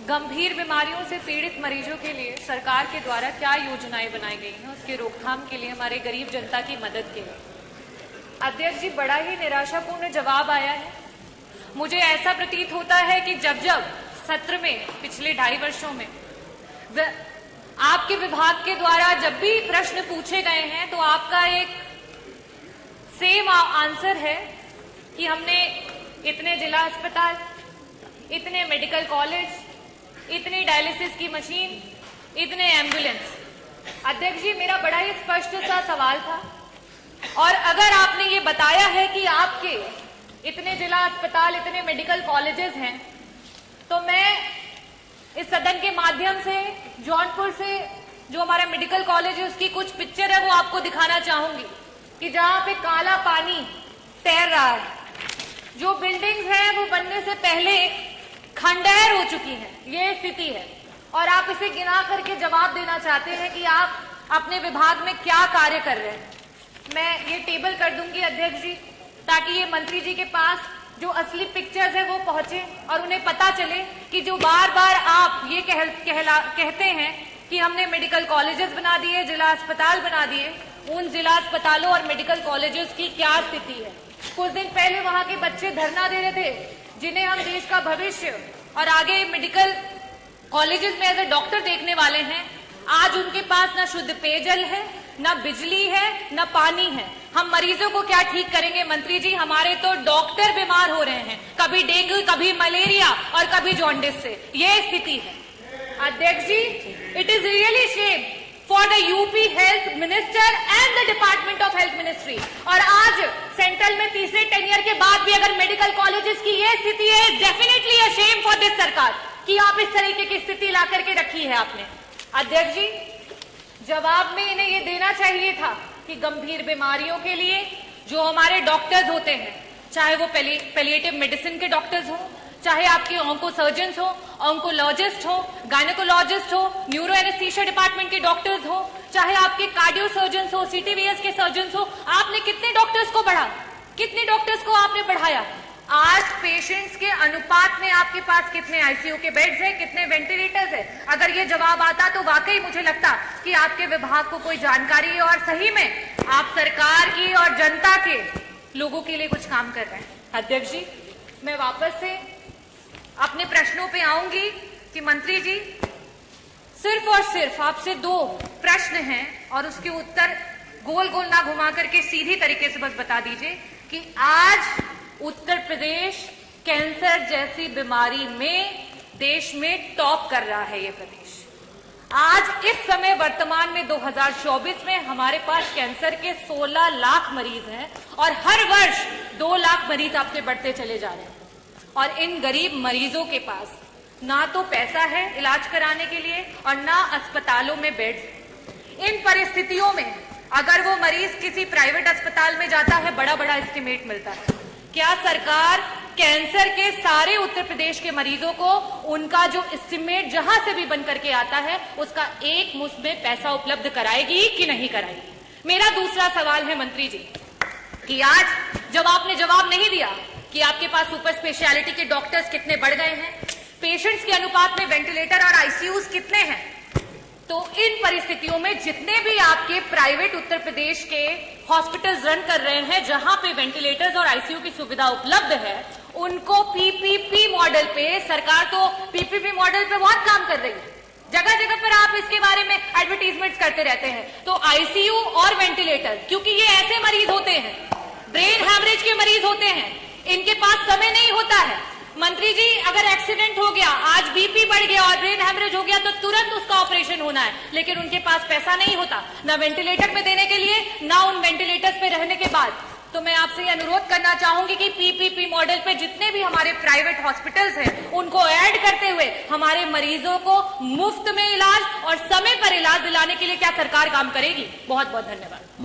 गंभीर बीमारियों से पीड़ित मरीजों के लिए सरकार के द्वारा क्या योजनाएं बनाई गई हैं, उसके रोकथाम के लिए, हमारे गरीब जनता की मदद के लिए। अध्यक्ष जी, बड़ा ही निराशापूर्ण जवाब आया है। मुझे ऐसा प्रतीत होता है कि जब जब सत्र में पिछले 2.5 वर्षों में आपके विभाग के द्वारा जब भी प्रश्न पूछे गए हैं तो आपका एक सेम आंसर है कि हमने इतने जिला अस्पताल, इतने मेडिकल कॉलेज, इतनी डायलिसिस की मशीन, इतने एम्बुलेंस। अध्यक्ष जी, मेरा बड़ा ही स्पष्ट सा सवाल था, और अगर आपने ये बताया है कि आपके इतने जिला अस्पताल, इतने मेडिकल कॉलेजेस हैं, तो मैं इस सदन के माध्यम से जौनपुर से जो हमारा मेडिकल कॉलेज है उसकी कुछ पिक्चर है वो आपको दिखाना चाहूंगी कि जहां पे काला पानी तैर रहा है, जो बिल्डिंग्स हैं वो बनने से पहले खंडहर हो चुकी हैं, ये स्थिति है। और आप इसे गिना करके जवाब देना चाहते हैं कि आप अपने विभाग में क्या कार्य कर रहे हैं। मैं ये टेबल कर दूंगी अध्यक्ष जी, ताकि ये मंत्री जी के पास जो असली पिक्चर्स है वो पहुंचे और उन्हें पता चले कि जो बार बार आप ये कहते हैं कि हमने मेडिकल कॉलेजेस बना दिए, जिला अस्पताल बना दिए, उन जिला अस्पतालों और मेडिकल कॉलेजेस की क्या स्थिति है। कुछ दिन पहले वहां के बच्चे धरना दे रहे थे, जिन्हें हम देश का भविष्य और आगे मेडिकल कॉलेजेस में एज ए डॉक्टर देखने वाले हैं। आज उनके पास ना शुद्ध पेयजल है, ना बिजली है, ना पानी है। हम मरीजों को क्या ठीक करेंगे मंत्री जी? हमारे तो डॉक्टर बीमार हो रहे हैं, कभी डेंगू, कभी मलेरिया और कभी जॉन्डिस से। ये स्थिति है अध्यक्ष जी। It is really shame for the UP health minister and the department of health ministry. और आज सेंट्रल में तीसरे टेन्योर के बाद भी अगर मेडिकल कॉलेजेस की ये स्थिति है, definitely a shame for this सरकार कि आप इस तरीके की स्थिति ला करके रखी है आपने। अध्यक्ष जी, जवाब में इन्हें ये देना चाहिए था कि गंभीर बीमारियों के लिए जो हमारे डॉक्टर्स होते हैं, चाहे वो पैलिएटिव मेडिसिन के डॉक्टर्स हो, चाहे आपके ऑन्को सर्जन्स हो, ऑन्कोलॉजिस्ट हो, गायनेकोलॉजिस्ट हो, न्यूरो एनेस्थीसिया डिपार्टमेंट के डॉक्टर्स हो, चाहे आपके कार्डियो सर्जन्स हो, सीटीवीएस के सर्जन्स हो, आपने कितने डॉक्टर्स को बढ़ा, कितने डॉक्टर्स को आपने बढ़ाया? आज पेशेंट्स के अनुपात में आपके पास कितने आईसीयू के बेड्स हैं, कितने वेंटिलेटर्स हैं? अगर ये जवाब आता तो वाकई मुझे लगता कि आपके विभाग को कोई जानकारी है और सही में आप सरकार की और जनता के लोगों के लिए कुछ काम कर रहे हैं। अध्यक्ष जी, मैं वापस से अपने प्रश्नों पे आऊंगी कि मंत्री जी, सिर्फ और सिर्फ आपसे 2 प्रश्न हैं और उसके उत्तर गोल गोल ना घुमा करके सीधी तरीके से बस बता दीजिए कि आज उत्तर प्रदेश कैंसर जैसी बीमारी में देश में टॉप कर रहा है। ये प्रदेश आज इस समय वर्तमान में 2024 में हमारे पास कैंसर के 16 लाख मरीज हैं और हर वर्ष 2 लाख मरीज आपके बढ़ते चले जा रहे हैं। और इन गरीब मरीजों के पास ना तो पैसा है इलाज कराने के लिए और ना अस्पतालों में बेड्स। इन परिस्थितियों में अगर वो मरीज किसी प्राइवेट अस्पताल में जाता है, बड़ा बड़ा एस्टिमेट मिलता है। क्या सरकार कैंसर के सारे उत्तर प्रदेश के मरीजों को उनका जो एस्टिमेट जहां से भी बन करके आता है उसका एक मुश्त में पैसा उपलब्ध कराएगी कि नहीं कराएगी? मेरा दूसरा सवाल है मंत्री जी कि आज जब आपने जवाब नहीं दिया कि आपके पास सुपर स्पेशलिटी के डॉक्टर्स कितने बढ़ गए हैं, पेशेंट्स के अनुपात में वेंटिलेटर और आईसीयूज कितने हैं, तो इन परिस्थितियों में जितने भी आपके प्राइवेट उत्तर प्रदेश के हॉस्पिटल्स रन कर रहे हैं जहां पे वेंटिलेटर्स और आईसीयू की सुविधा उपलब्ध है, उनको पीपीपी मॉडल पे, सरकार तो पीपीपी मॉडल पे बहुत काम कर रही है, जगह जगह पर आप इसके बारे में एडवर्टीजमेंट्स करते रहते हैं। तो आईसीयू और वेंटिलेटर, क्योंकि ये ऐसे मरीज होते हैं, ब्रेन हैमरेज के मरीज होते हैं, इनके पास समय नहीं होता है। मंत्री जी, अगर एक्सीडेंट हो गया, आज बीपी बढ़ गया और ब्रेन हैमरेज हो गया तो तुरंत उसका ऑपरेशन होना है, लेकिन उनके पास पैसा नहीं होता ना वेंटिलेटर पे देने के लिए, ना उन वेंटिलेटर्स पे रहने के बाद। तो मैं आपसे अनुरोध करना चाहूंगी कि पीपीपी मॉडल पे जितने भी हमारे प्राइवेट हॉस्पिटल्स हैं उनको ऐड करते हुए हमारे मरीजों को मुफ्त में इलाज और समय पर इलाज दिलाने के लिए क्या सरकार काम करेगी? बहुत बहुत धन्यवाद।